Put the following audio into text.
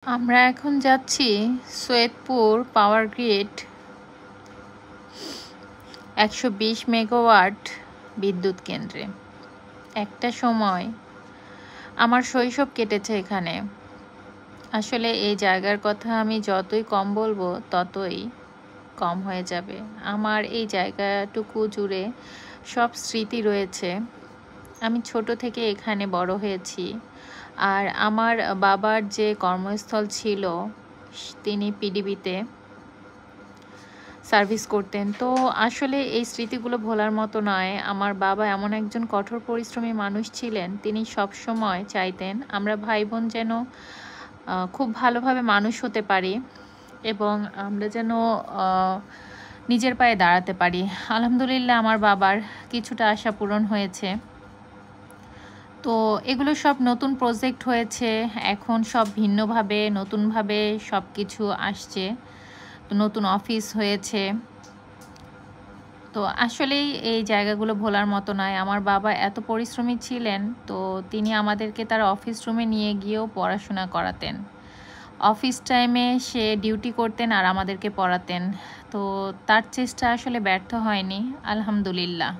আমরা এখন যাচ্ছি সৈয়দপুর পাওয়ার গ্রিড 120 মেগাওয়াট বিদ্যুৎ কেন্দ্রে। একটা সময় আমার শৈশব কেটেছে এখানে। আসলে এই জায়গার কথা আমি যতই কম বলবো ততই কম হয়ে যাবে। আমার এই জায়গাটুকু জুড়ে সব স্মৃতি রয়েছে। আমি ছোট থেকে এখানে বড় হয়েছি। আর আমার বাবার যে কর্মস্থল ছিল, তিনি পিডিবিতে সার্ভিস করতেন। তো আসলে এই স্মৃতিগুলো ভোলার মতো নয়। আমার বাবা এমন একজন কঠোর পরিশ্রমী মানুষ ছিলেন, তিনি সব সময় চাইতেন আমরা ভাই বোন যেন খুব ভালোভাবে মানুষ হতে পারি এবং আমরা যেন নিজের পায়ে দাঁড়াতে পারি। আলহামদুলিল্লাহ আমার বাবার কিছুটা আশা পূরণ হয়েছে। তো এগুলো সব নতুন প্রজেক্ট হয়েছে, এখন সব ভিন্নভাবে নতুনভাবে সব কিছু আসছে, নতুন অফিস হয়েছে। তো আসলেই এই জায়গাগুলো ভোলার মতো নয়। আমার বাবা এত পরিশ্রমী ছিলেন, তো তিনি আমাদেরকে তার অফিস রুমে নিয়ে গিয়েও পড়াশোনা করাতেন। অফিস টাইমে সে ডিউটি করতেন আর আমাদেরকে পড়াতেন। তো তার চেষ্টা আসলে ব্যর্থ হয়নি, আলহামদুলিল্লাহ।